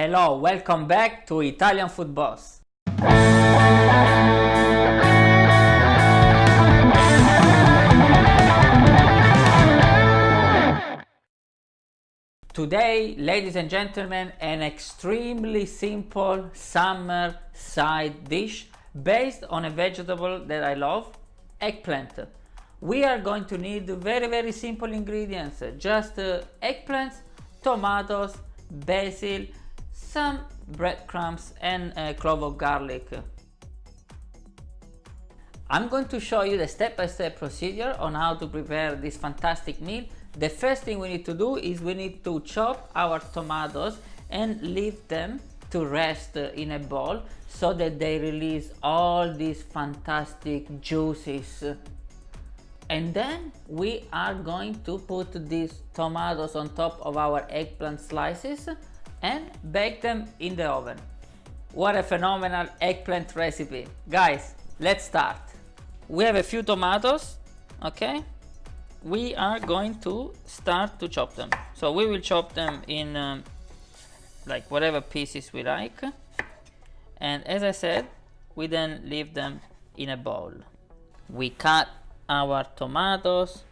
Hello, welcome back to Italian Food Boss. Today, ladies and gentlemen, an extremely simple summer side dish based on a vegetable that I love, eggplant. We are going to need very simple ingredients, just eggplants, tomatoes, basil, some breadcrumbs and a clove of garlic. I'm going to show you the step-by-step procedure on how to prepare this fantastic meal. The first thing we need to do is we need to chop our tomatoes and leave them to rest in a bowl so that they release all these fantastic juices. And then we are going to put these tomatoes on top of our eggplant slices and bake them in the oven. What a phenomenal eggplant recipe. Guys, let's start. We have a few tomatoes, okay? We are going to start to chop them. So we will chop them in like whatever pieces we like. And as I said, we then leave them in a bowl. We cut our tomatoes.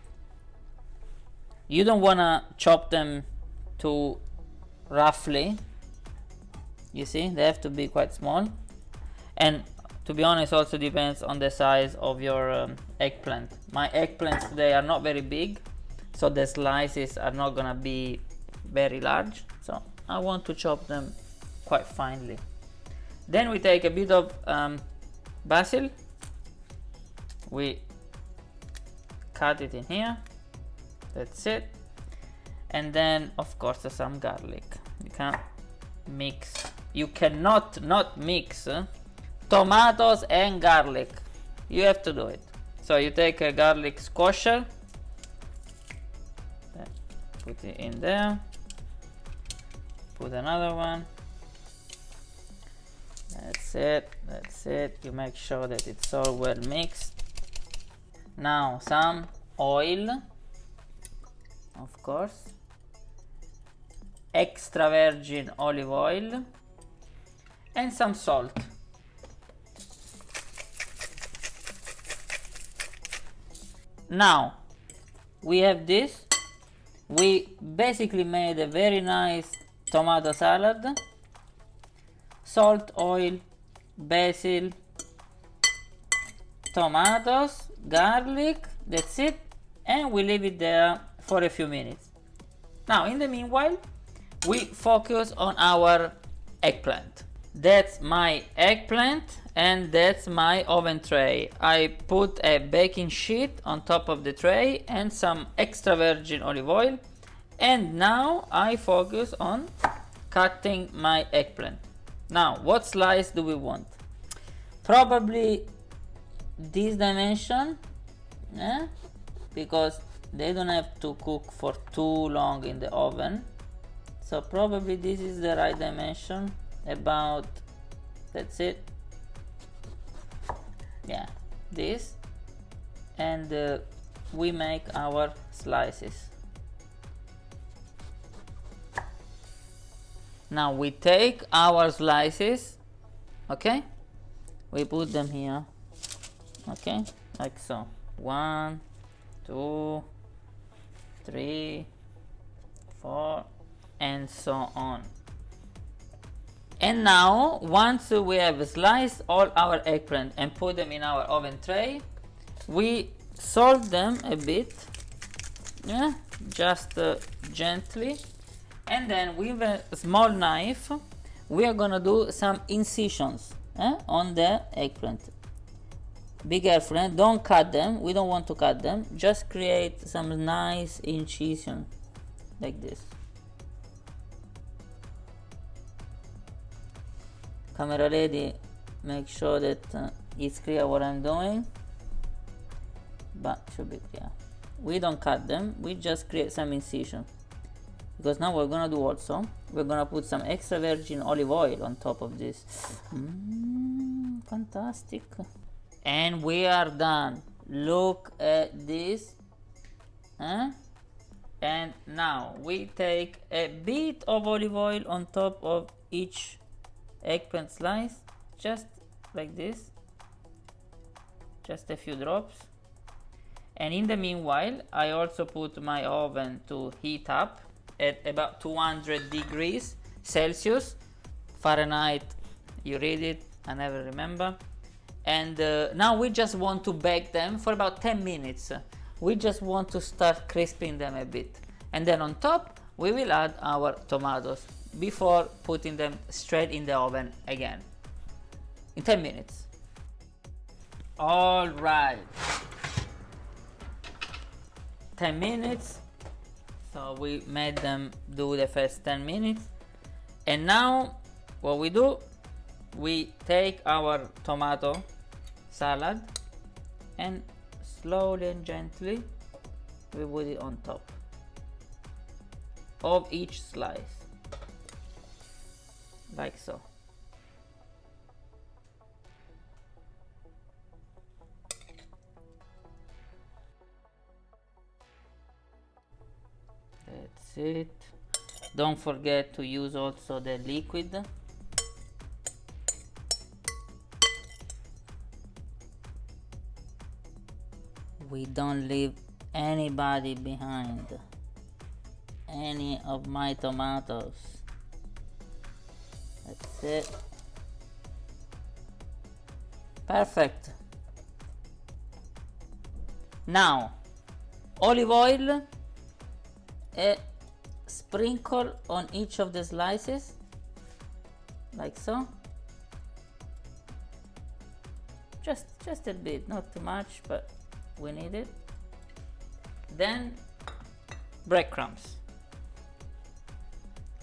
You don't want to chop them too roughly. You see, they have to be quite small. And to be honest, also depends on the size of your eggplant. My eggplants today are not very big, so the slices are not gonna be very large. So I want to chop them quite finely. Then we take a bit of basil. We cut it in here. That's it. And then of course some garlic. You can't mix. You cannot not mix tomatoes and garlic. You have to do it. So you take a garlic squasher, put it in there, put another one. That's it. You make sure that it's all well mixed. Now some oil, of course, extra virgin olive oil, and some salt. Now we have this. We basically made a very nice tomato salad. Salt, oil, basil, tomatoes, garlic, that's it, and we leave it there for a few minutes. Now in the meanwhile, we focus on our eggplant. That's my eggplant and that's my oven tray. I put a baking sheet on top of the tray and some extra virgin olive oil, and now I focus on cutting my eggplant. Now what slice do we want? Probably this dimension, because they don't have to cook for too long in the oven. So probably this is the right dimension, about, that's it. Yeah, this. And we make our slices. Now we take our slices, okay? We put them here, okay? Like so. 1, 2, 3, 4, and so on. And now once we have sliced all our eggplant and put them in our oven tray, we salt them a bit, just gently, and then with a small knife we are gonna do some incisions on the eggplant. Be careful, don't cut them. We don't want to cut them. Just create some nice incision like this. Camera lady, make sure that it's clear what I'm doing, but should be clear. We don't cut them, we just create some incision, because now we're gonna do also, we're gonna put some extra virgin olive oil on top of this. Fantastic. And we are done. Look at this. And now we take a bit of olive oil on top of each eggplant slice, just like this, just a few drops. And in the meanwhile, I also put my oven to heat up at about 200 degrees Celsius. Fahrenheit, you read it, I never remember. And now we just want to bake them for about 10 minutes. We just want to start crisping them a bit. And then on top, we will add our tomatoes before putting them straight in the oven again. In 10 minutes. All right. 10 minutes. So we made them do the first 10 minutes. And now what we do, we take our tomato salad and slowly and gently we put it on top of each slice, like so. That's it. Don't forget to use also the liquid. We don't leave anybody behind. Any of my tomatoes. That's it. Perfect. Now, olive oil, a sprinkle on each of the slices, like so. Just a bit, not too much, but we need it. Then breadcrumbs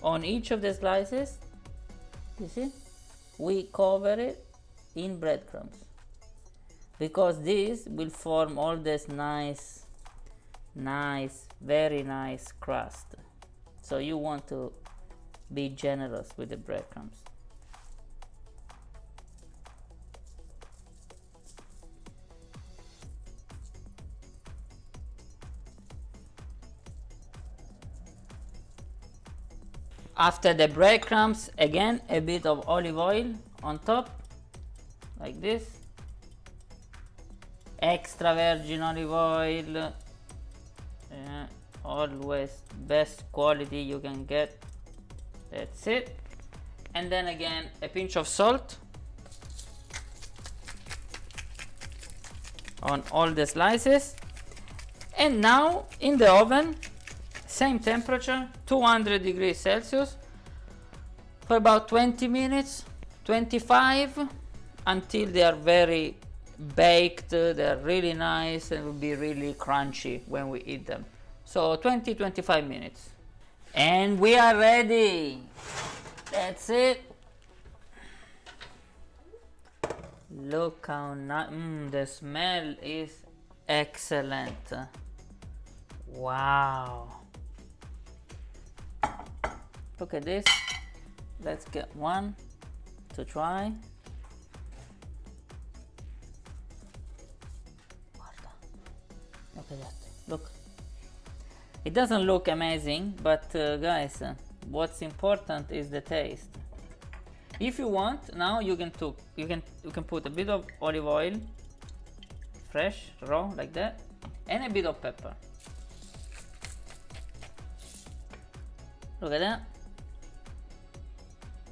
on each of the slices. You see, we cover it in breadcrumbs because this will form all this nice, very nice crust. So you want to be generous with the breadcrumbs. After the breadcrumbs, again a bit of olive oil on top, like this. Extra virgin olive oil, always best quality you can get. That's it. And then again a pinch of salt on all the slices. And now in the oven, same temperature, 200 degrees Celsius, for about 20 minutes, 25, until they are very baked, they're really nice and will be really crunchy when we eat them. So 20-25 minutes. And we are ready. That's it. Look how nice. The smell is excellent. Wow. Look at this. Let's get one to try. Look at that. Look. It doesn't look amazing, but guys, what's important is the taste. If you want, now you can put a bit of olive oil, fresh, raw, like that, and a bit of pepper. Look at that.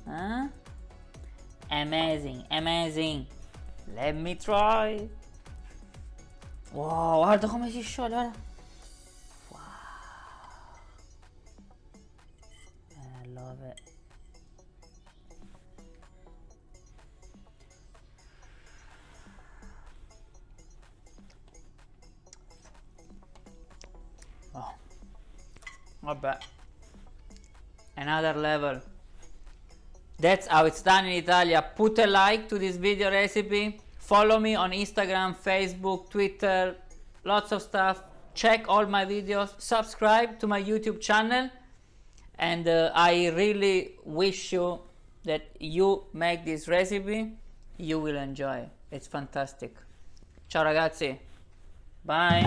Huh? Amazing, amazing. Let me try. Wow, guarda come si scioglie, guarda. Wow. I love it. Oh, not bad. Another level. That's how it's done in Italy. Put a like to this video recipe. Follow me on Instagram, Facebook, Twitter, lots of stuff. Check all my videos. Subscribe to my YouTube channel. And I really wish you that you make this recipe. You will enjoy. It's fantastic. Ciao ragazzi. Bye.